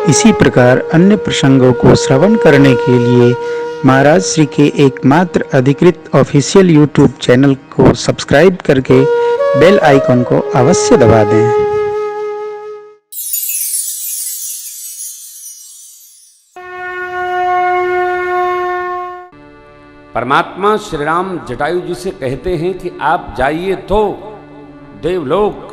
इसी प्रकार अन्य प्रसंगों को श्रवण करने के लिए महाराज श्री के एकमात्र अधिकृत ऑफिशियल यूट्यूब चैनल को सब्सक्राइब करके बेल आइकन को अवश्य दबा दें। परमात्मा श्री राम जटायु जी से कहते हैं कि आप जाइए तो देवलोक,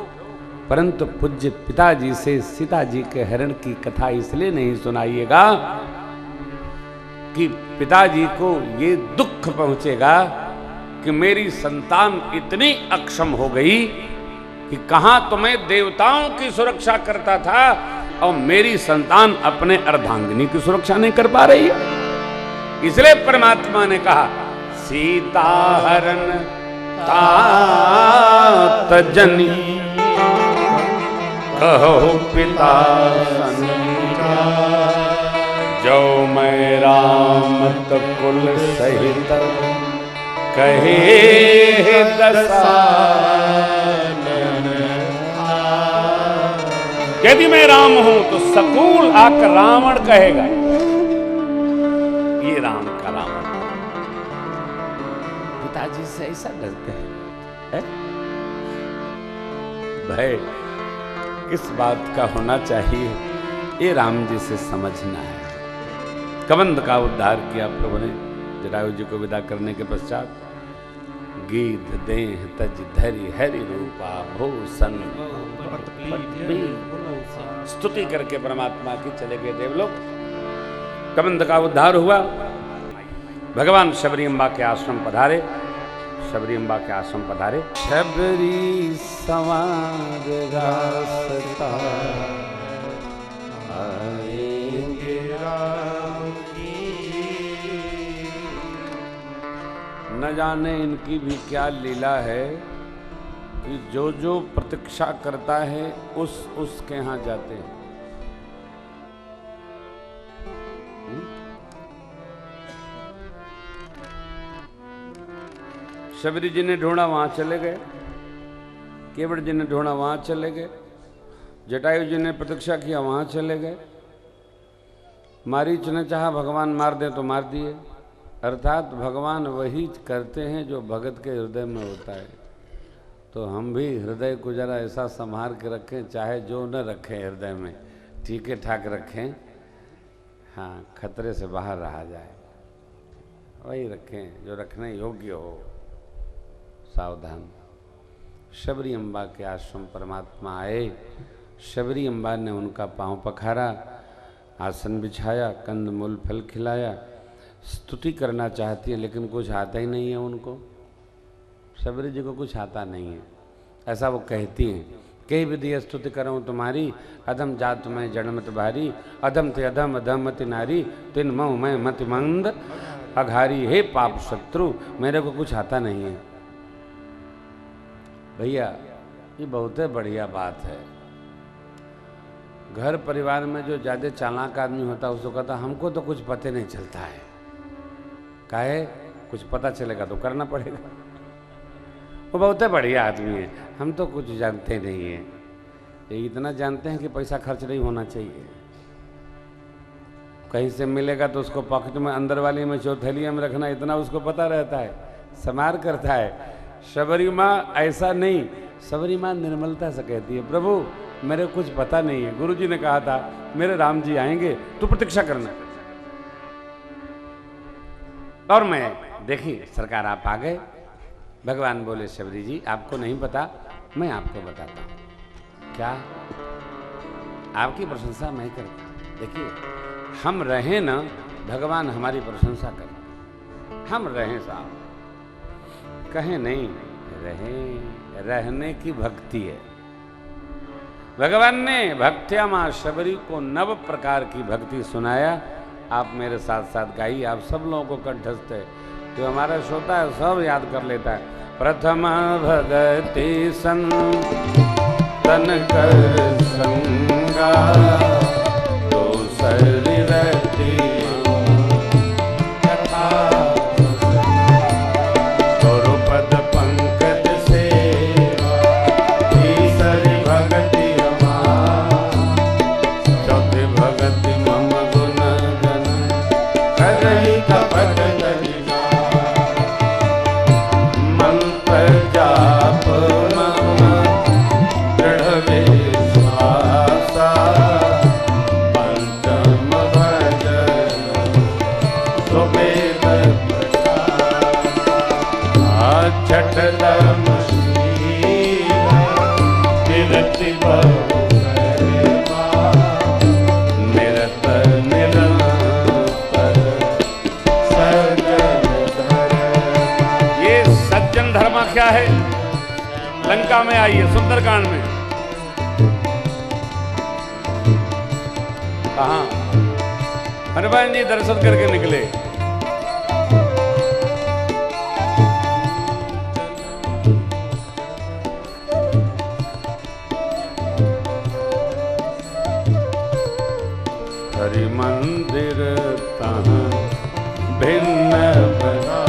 परंतु पूज्य पिताजी से सीता जी के हरण की कथा इसलिए नहीं सुनाइएगा कि पिताजी को ये दुख पहुंचेगा कि मेरी संतान इतनी अक्षम हो गई कि कहां तो मैं देवताओं की सुरक्षा करता था और मेरी संतान अपने अर्धांगिनी की सुरक्षा नहीं कर पा रही है। इसलिए परमात्मा ने कहा सीता हरण तात जनी कहो पिता जो मैं राम कुल सहित कहे दसानन। यदि मैं राम हूं तो सकूल आकर रावण कहेगा ये राम का रावण। पिताजी से ऐसा डरते हैं? भय किस बात का होना चाहिए ये राम जी से समझना है। कबंध का उद्धार किया प्रभु ने जटायु जी को विदा करने के पश्चात। गीध देह तज धरि हरि रूपा भूषण स्तुति करके परमात्मा की चले गए देवलोक। कबंध का उद्धार हुआ। भगवान शबरी अम्बा के आश्रम पधारे। शबरी अम्बा के आश्रम पधारे। शबरी संवार रास्ता आएंगे राम की। न जाने इनकी भी क्या लीला है कि जो जो प्रतीक्षा करता है उसके यहाँ जाते हैं। शबरी जी ने ढूंढा वहां चले गए। केवट जी ने ढूंढा वहां चले गए। जटायु जी ने प्रतीक्षा किया वहां चले गए। मारीच ने चाहा भगवान मार दे तो मार दिए। अर्थात भगवान वही करते हैं जो भगत के हृदय में होता है। तो हम भी हृदय को जरा ऐसा संभाल के रखें, चाहे जो न रखें हृदय में, ठीक ठाक रखें। हाँ, खतरे से बाहर रहा जाए वही रखें जो रखने योग्य हो। सावधान। शबरी अम्बा के आश्रम परमात्मा आए। शबरी अम्बा ने उनका पांव पखारा, आसन बिछाया, कंद मूल फल खिलाया। स्तुति करना चाहती है लेकिन कुछ आता ही नहीं है उनको। शबरी जी को कुछ आता नहीं है, ऐसा वो कहती हैं। कई विधि स्तुति करूँ तुम्हारी, अधम जात में जड़मत भारी। अधम ते अधम अधमति नारी, तिन मऊ मैं मति मंद अघारी। हे पाप शत्रु, मेरे को कुछ आता नहीं है। भैया ये बहुत बढ़िया बात है। घर परिवार में जो ज़्यादा चालाक आदमी होता है उसको कहता हमको तो कुछ पता नहीं चलता है। काहे? कुछ पता चलेगा तो करना पड़ेगा। वो बहुत बढ़िया आदमी है, हम तो कुछ जानते नहीं हैं। ये इतना जानते हैं कि पैसा खर्च नहीं होना चाहिए। कहीं से मिलेगा तो उसको पॉकेट में अंदर वाली में चौथलिया में रखना, इतना उसको पता रहता है, समार करता है। शबरी माँ ऐसा नहीं। शबरी माँ निर्मलता से कहती है प्रभु मेरे कुछ पता नहीं है। गुरु जी ने कहा था मेरे राम जी आएंगे तो प्रतीक्षा करना। और मैं देखिए सरकार आप आ गए। भगवान बोले शबरी जी आपको नहीं पता, मैं आपको बताता हूँ। क्या? आपकी प्रशंसा मैं करता। देखिए हम रहें ना, भगवान हमारी प्रशंसा करें। हम रहें साहब, कहें नहीं, रहें। रहने की भक्ति है। भगवान ने भक्त्या माँ शबरी को 9 प्रकार की भक्ति सुनाया। आप मेरे साथ साथ गाइए। आप सब लोगों को कंठस्थ है, जो हमारा श्रोता है सब याद कर लेता है। प्रथम भगति संतन कर संगा, दूसरी रहती भगति है? लंका में आई है, सुंदरकांड में। कहां? हनुमान जी दर्शन करके निकले। हरि मंदिर तहाँ भिन्न बना,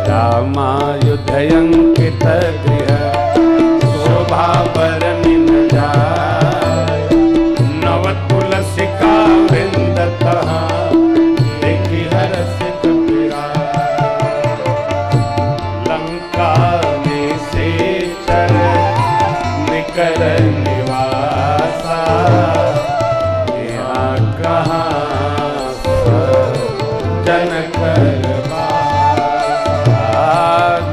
रामायुधयंकित गृह शोभा बरनि न जाय, नव तुलसिका वृंद तहाँ देखि हर्षित पिराय, लंका में से चर निकर निवासा,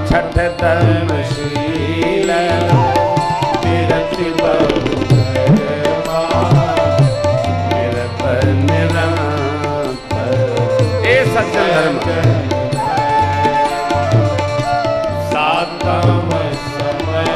छठ धर्मशील विरति बहु कर्मा, निरत निरंतर ए सज्जन धर्म। सातम समय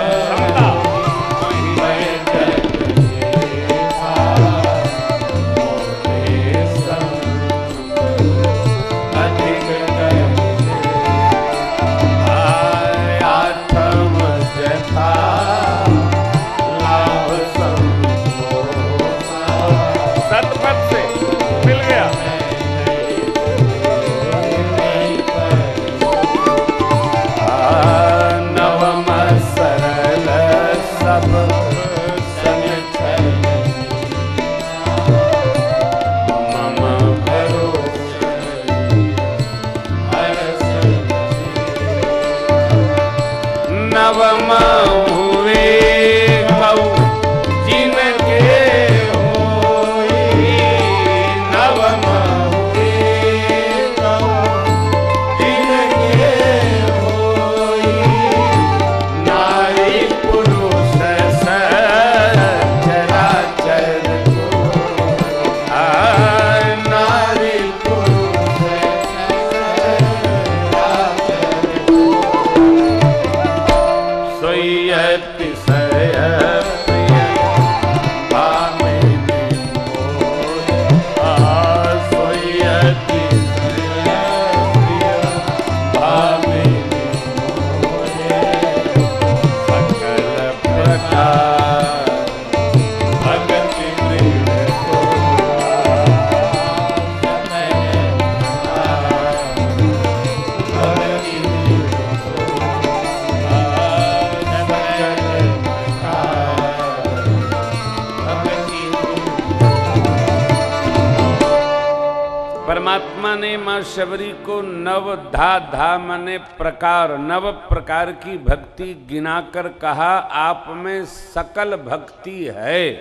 परमात्मा ने मां शबरी को नव धा मने प्रकार, नव प्रकार की भक्ति गिनाकर कहा आप में सकल भक्ति है।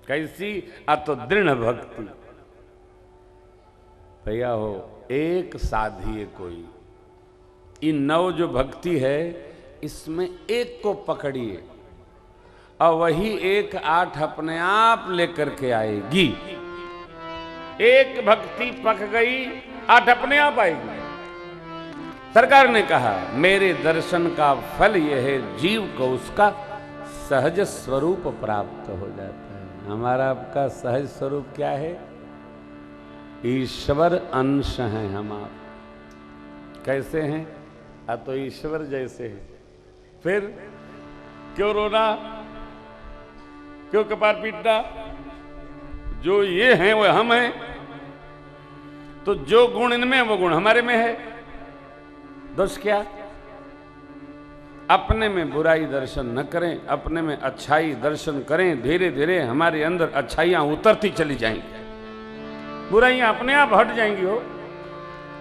कैसी? तो दृढ़ भक्ति। भैया हो एक साधिए कोई, इन नव जो भक्ति है इसमें एक को पकड़िए और वही एक 8 अपने आप लेकर के आएगी। एक भक्ति पक गई 8 अपने आप आएगी। सरकार ने कहा मेरे दर्शन का फल यह है, जीव को उसका सहज स्वरूप प्राप्त हो जाता है। हमारा आपका सहज स्वरूप क्या है? ईश्वर अंश हैं हम आप। कैसे हैं? तो ईश्वर जैसे हैं। फिर क्यों रोना, क्यों कपार पीटना? जो ये हैं वो हम हैं, तो जो गुण इनमें वो गुण हमारे में है। दोष क्या? अपने में बुराई दर्शन न करें, अपने में अच्छाई दर्शन करें। धीरे धीरे हमारे अंदर अच्छाइयां उतरती चली जाएंगी, बुराइयां अपने आप हट जाएंगी। हो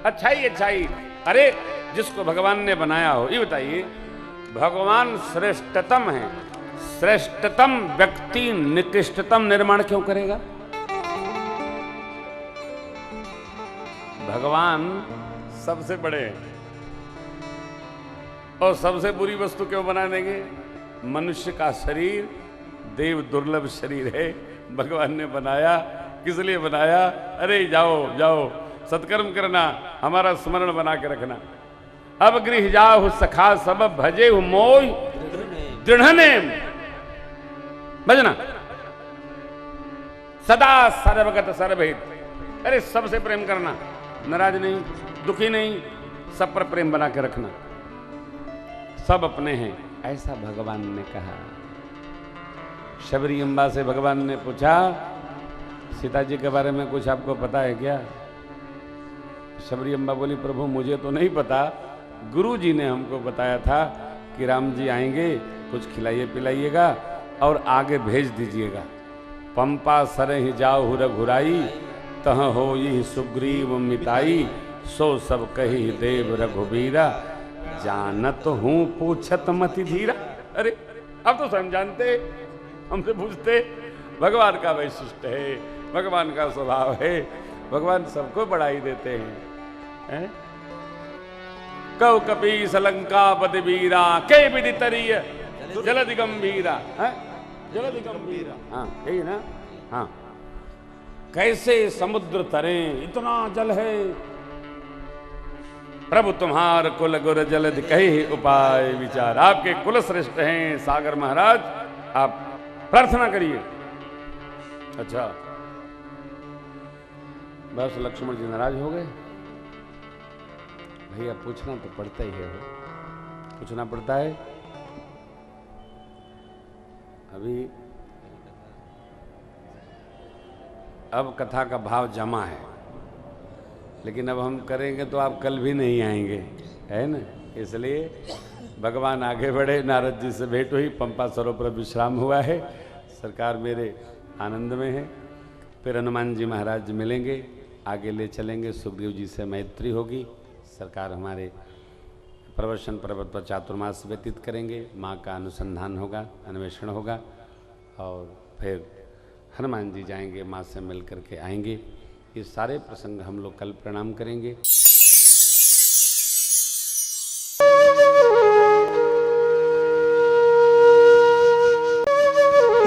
अच्छाई अच्छाई। अरे जिसको भगवान ने बनाया हो, ये बताइए, भगवान श्रेष्ठतम है, श्रेष्ठतम व्यक्ति निकृष्टतम निर्माण क्यों करेगा? भगवान सबसे बड़े हैं और सबसे बुरी वस्तु क्यों बना देंगे? मनुष्य का शरीर देव दुर्लभ शरीर है, भगवान ने बनाया। किस लिए बनाया? अरे जाओ जाओ सत्कर्म करना, हमारा स्मरण बना के रखना। अब गृह जाहु सखा सब भजे मोय दृढ़ने भजना सदा सर्वगत सर्वहित। अरे सबसे प्रेम करना, नाराज नहीं, दुखी नहीं, सब पर प्रेम बना के रखना, सब अपने हैं, ऐसा भगवान ने कहा। शबरी अम्बा से भगवान ने पूछा, सीता जी के बारे में कुछ आपको पता है क्या? शबरी अम्बा बोली, प्रभु मुझे तो नहीं पता, गुरु जी ने हमको बताया था कि राम जी आएंगे, कुछ खिलाइए पिलाइएगा और आगे भेज दीजिएगा। पंपा सरहि जाऊ रघुराई, तह हो ये सुग्रीव मिताई, सो सब कही देव रघुबीरा, जानत हूँ पूछत मति धीरा। अरे अब तो स्वयं जानते, हमसे पूछते। भगवान का वैशिष्ट है, भगवान का स्वभाव है, भगवान सबको बढ़ाई देते हैं। कौ कपीस लंका पति वीरा, के विधि तरीय जलधि गंभीरा, जलधि गंभीरा, हाँ यही ना। हाँ, कैसे समुद्र तरे इतना जल है, प्रभु तुम्हार कुल गुर जलधि कही उपाय विचार। आपके कुल श्रेष्ठ हैं सागर महाराज, आप प्रार्थना करिए। अच्छा, बस लक्ष्मण जी नाराज हो गए। भैया पूछना तो पड़ता ही है, पूछना पड़ता है। अभी अब कथा का भाव जमा है, लेकिन अब हम करेंगे तो आप कल भी नहीं आएंगे, है ना। इसलिए भगवान आगे बढ़े, नारद जी से भेंट हुई, पंपा सरोवर विश्राम हुआ है, सरकार मेरे आनंद में है। फिर हनुमान जी महाराज मिलेंगे, आगे ले चलेंगे, सुग्रीव जी से मैत्री होगी, सरकार हमारे प्रवचन पर्वत पर चातुर्मास व्यतीत करेंगे, माँ का अनुसंधान होगा, अन्वेषण होगा, और फिर हनुमान जी जाएंगे, माँ से मिल करके आएंगे। ये सारे प्रसंग हम लोग कल प्रणाम करेंगे।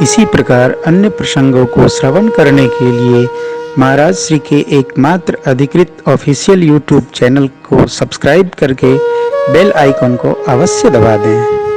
इसी प्रकार अन्य प्रसंगों को श्रवण करने के लिए महाराज श्री के एकमात्र अधिकृत ऑफिशियल यूट्यूब चैनल को सब्सक्राइब करके बेल आइकॉन को अवश्य दबा दें।